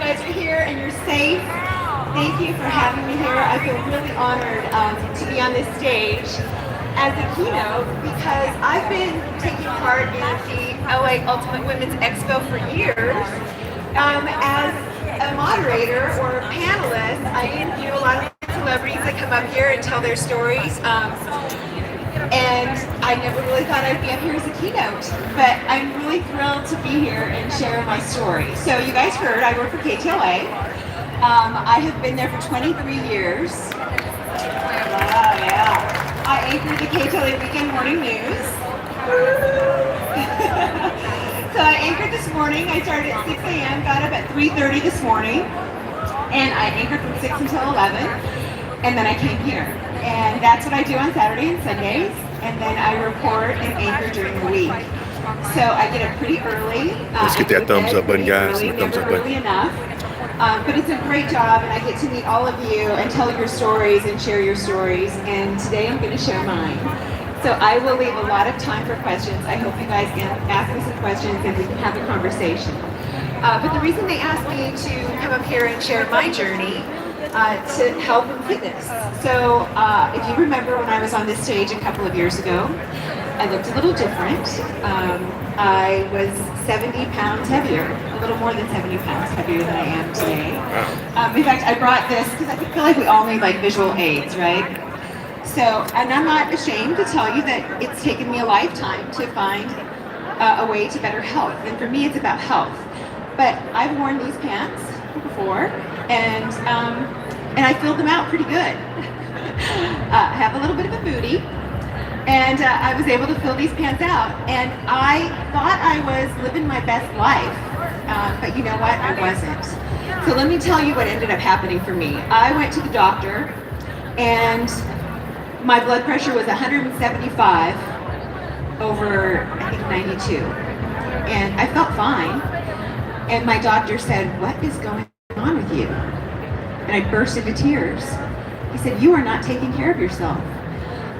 guys are here and you're safe. Thank you for having me here. I feel really honored to be on this stage as a keynote because I've been taking part in the LA Ultimate Women's Expo for years. As a moderator or a panelist, I interview a lot of celebrities that come up here and tell their stories. And I never really thought I'd be up here as a keynote, but I'm really thrilled to be here and share my story. So you guys heard, I work for KTLA. I have been there for 23 years. Yeah. I anchor the KTLA Weekend Morning News. So I anchored this morning. I started at 6 a.m., got up at 3:30 this morning, and I anchored from 6 until 11, and then I came here. And that's what I do on Saturday and Sundays, and then I report and anchor during the week. So I get up pretty early. Let's get that thumbs up button, guys. Early, thumbs up button. Early enough. But it's a great job, and I get to meet all of you and tell your stories and share your stories. And today I'm going to share mine. So I will leave a lot of time for questions. I hope you guys can ask me some questions and we can have a conversation. But the reason they asked me to come up here and share my journey to health and fitness. So if you remember when I was on this stage a couple of years ago, I looked a little different. I was 70 pounds heavier, a little more than 70 pounds heavier than I am today. In fact, I brought this because I feel like we all need like visual aids, right? So, and I'm not ashamed to tell you that it's taken me a lifetime to find a way to better health. And for me, it's about health. But I've worn these pants before, and I filled them out pretty good. I have a little bit of a booty, and I was able to fill these pants out. And I thought I was living my best life, but you know what? I wasn't. So let me tell you what ended up happening for me. I went to the doctor, and my blood pressure was 175 over, I think, 92. And I felt fine. And my doctor said, "What is going on with you?" And I burst into tears. He said, "You are not taking care of yourself."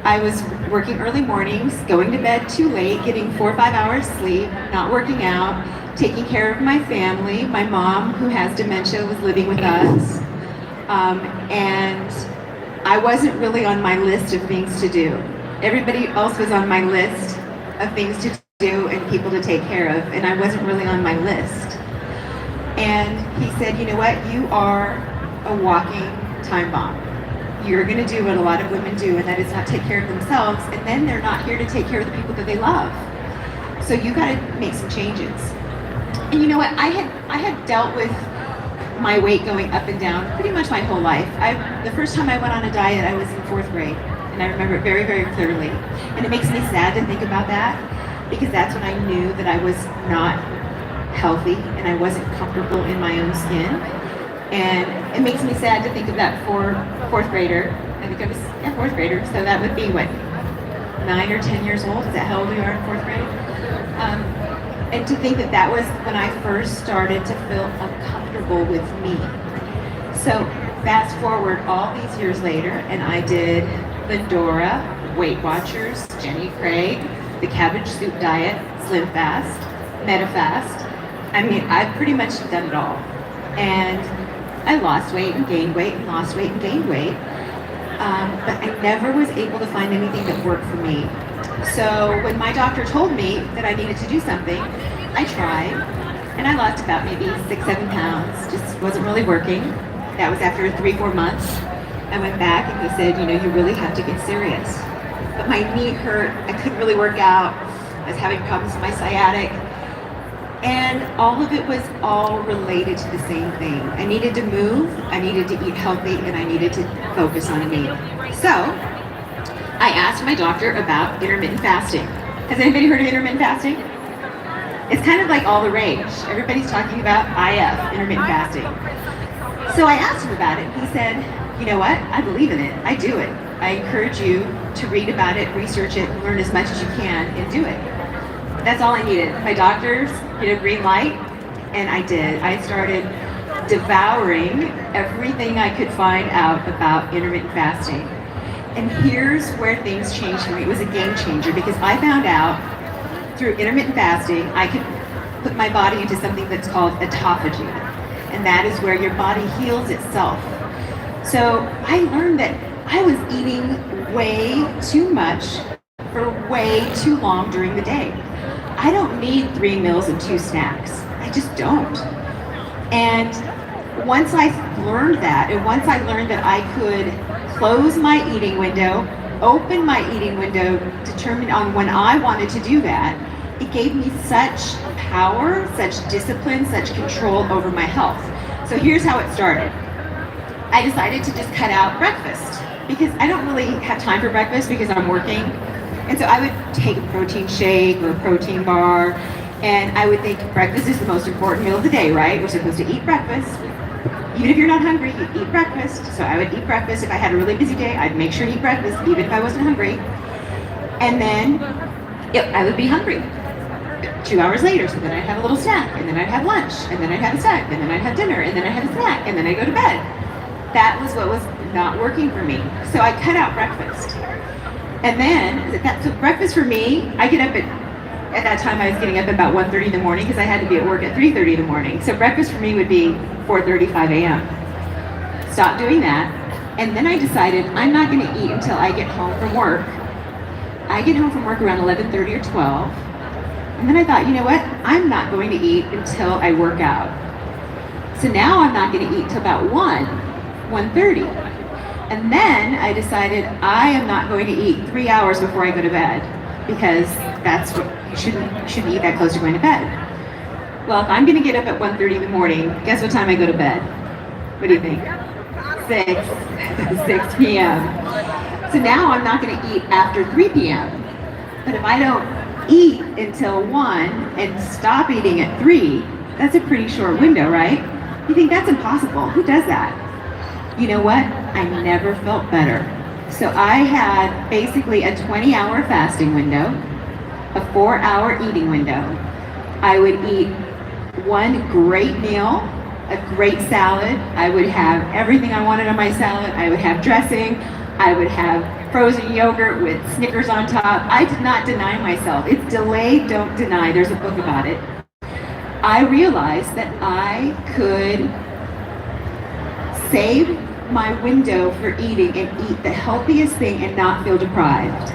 I was working early mornings, going to bed too late, getting 4 or 5 hours sleep, not working out, taking care of my family. My mom, who has dementia, was living with us. And I wasn't really on my list of things to do. Everybody else was on my list of things to do and people to take care of, and I wasn't really on my list. And he said, "You know what? You are a walking time bomb. You're going to do what a lot of women do, and that is not take care of themselves, and then they're not here to take care of the people that they love. So you got to make some changes." And you know what? I had dealt with my weight going up and down pretty much my whole life. The first time I went on a diet, I was in 4th grade, and I remember it very, very clearly. And it makes me sad to think about that, because that's when I knew that I was not healthy and I wasn't comfortable in my own skin. And it makes me sad to think of that fourth grader. I think I was 4th grader, so that would be what, 9 or 10 years old? Is that how old you are in 4th grade? And to think that that was when I first started to feel uncomfortable with me. So fast forward all these years later, and I did Lindora, Weight Watchers, Jenny Craig, the Cabbage Soup Diet, Slim Fast, MetaFast. I mean, I've pretty much done it all. And I lost weight and gained weight and lost weight and gained weight. But I never was able to find anything that worked for me. So when my doctor told me that I needed to do something, I tried, and I lost about maybe 6, 7 pounds. Just wasn't really working. That was after 3, 4 months. I went back and he said, "You know, you really have to get serious." But my knee hurt. I couldn't really work out. I was having problems with my sciatic. And all of it was all related to the same thing. I needed to move, I needed to eat healthy, and I needed to focus on me. So I asked my doctor about intermittent fasting. Has anybody heard of intermittent fasting? It's kind of like all the rage. Everybody's talking about IF, intermittent fasting. So I asked him about it, and he said, "You know what? I believe in it. I do it. I encourage you to read about it, research it, learn as much as you can, and do it." That's all I needed. My doctors, green light, and I did. I started devouring everything I could find out about intermittent fasting. And here's where things changed for me. It was a game changer because I found out through intermittent fasting, I could put my body into something that's called autophagy. and that is where your body heals itself. So I learned that I was eating way too much for way too long during the day. I don't need 3 meals and 2 snacks. I just don't. And once I learned that, and once I learned that I could close my eating window, open my eating window, determine on when I wanted to do that, it gave me such power, such discipline, such control over my health. So here's how it started. I decided to just cut out breakfast because I don't really have time for breakfast because I'm working. And so I would take a protein shake or a protein bar, and I would think breakfast is the most important meal of the day, right? We're supposed to eat breakfast. Even if you're not hungry, you eat breakfast. So I would eat breakfast. If I had a really busy day, I'd make sure to eat breakfast, even if I wasn't hungry. And then I would be hungry 2 hours later, so then I'd have a little snack, and then I'd have lunch, and then I'd have a snack, and then I'd have dinner, and then I'd have a snack, and then I'd go to bed. That was what was not working for me. So I cut out breakfast. And then, so breakfast for me, I get up at that time I was getting up at about 1:30 in the morning because I had to be at work at 3:30 in the morning. So breakfast for me would be 4:35 a.m. Stop doing that. And then I decided I'm not going to eat until I get home from work. I get home from work around 11:30 or 12. And then I thought, you know what? I'm not going to eat until I work out. So now I'm not going to eat until about 1:30. And then I decided I am not going to eat 3 hours before I go to bed because that's what you shouldn't eat that close to going to bed. Well, if I'm going to get up at 1:30 in the morning, guess what time I go to bed? What do you think? 6 p.m. So now I'm not going to eat after 3 p.m. But if I don't eat until 1 and stop eating at 3, that's a pretty short window, right? You think that's impossible. Who does that? You know what? I never felt better. So I had basically a 20-hour fasting window, a 4-hour eating window. I would eat one great meal, a great salad. I would have everything I wanted on my salad. I would have dressing. I would have frozen yogurt with Snickers on top. I did not deny myself. It's delay, don't deny. There's a book about it. I realized that I could save my window for eating and eat the healthiest thing and not feel deprived.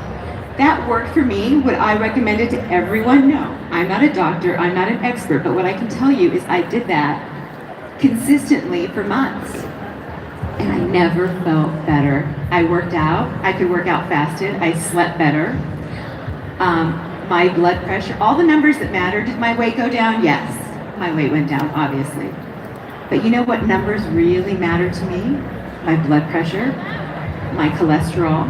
That worked for me. Would I recommend it to everyone? No. I'm not a doctor, I'm not an expert, but what I can tell you is I did that consistently for months. And I never felt better. I worked out, I could work out fasted, I slept better. My blood pressure, all the numbers that matter. Did my weight go down? Yes. My weight went down, obviously. But you know what numbers really matter to me? My blood pressure, my cholesterol,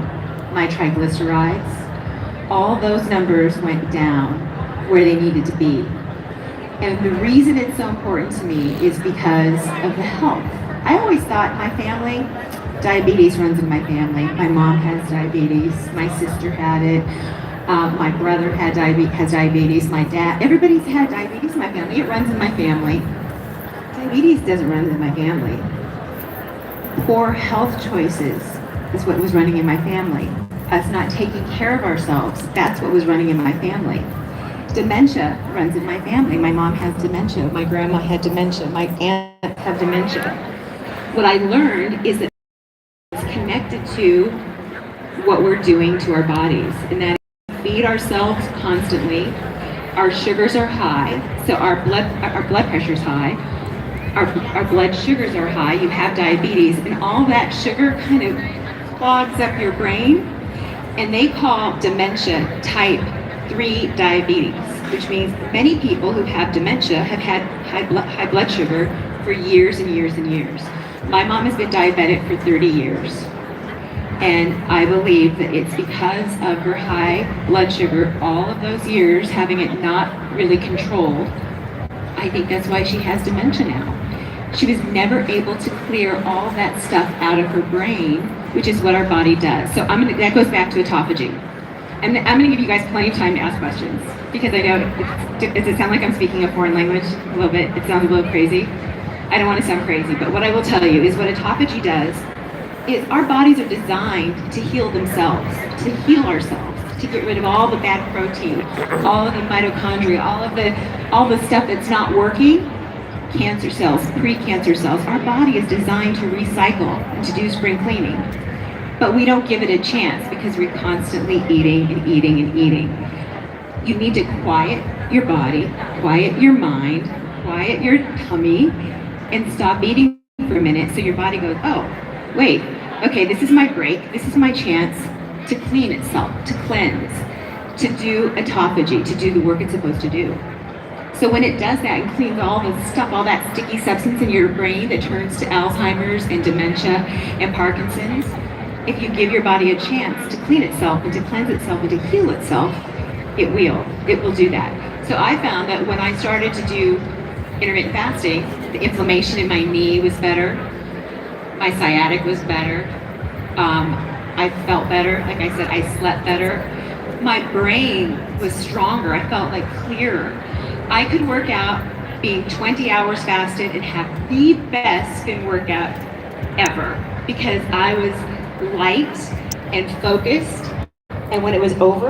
my triglycerides, all those numbers went down where they needed to be. And the reason it's so important to me is because of the health. I always thought my family, diabetes runs in my family. My mom has diabetes, my sister had it, my brother has diabetes, my dad, everybody's had diabetes in my family. It runs in my family. Diabetes doesn't run in my family. Poor health choices is what was running in my family. Us not taking care of ourselves, that's what was running in my family. Dementia runs in my family. My mom has dementia, my grandma had dementia, my aunt have dementia. What I learned is that it's connected to what we're doing to our bodies, and that is feed ourselves constantly. Our sugars are high, so our blood pressure's high. Our blood sugars are high, you have diabetes, and all that sugar kind of clogs up your brain, and they call dementia type 3 diabetes, which means many people who have dementia have had high blood sugar for years and years and years. My mom has been diabetic for 30 years, and I believe that it's because of her high blood sugar, all of those years having it not really controlled. I think that's why she has dementia now. She was never able to clear all that stuff out of her brain, which is what our body does. So that goes back to autophagy. And I'm going to give you guys plenty of time to ask questions, because I know, does it sound like I'm speaking a foreign language a little bit? It sounds a little crazy. I don't want to sound crazy, but what I will tell you is what autophagy does is our bodies are designed to heal themselves, to heal ourselves, to get rid of all the bad protein, all of the mitochondria, all the stuff that's not working. cancer cells, pre-cancer cells. Our body is designed to recycle and to do spring cleaning. But we don't give it a chance because we're constantly eating and eating and eating. You need to quiet your body, quiet your mind, quiet your tummy, and stop eating for a minute so your body goes, oh, wait, okay, this is my break, this is my chance to clean itself, to cleanse, to do autophagy, to do the work it's supposed to do. So when it does that and cleans all the stuff, all that sticky substance in your brain that turns to Alzheimer's and dementia and Parkinson's, if you give your body a chance to clean itself and to cleanse itself and to heal itself, it will do that. So I found that when I started to do intermittent fasting, the inflammation in my knee was better, my sciatic was better, I felt better, like I said, I slept better, my brain was stronger, I felt like clearer. I could work out being 20 hours fasted and have the best spin workout ever because I was light and focused, and when it was over,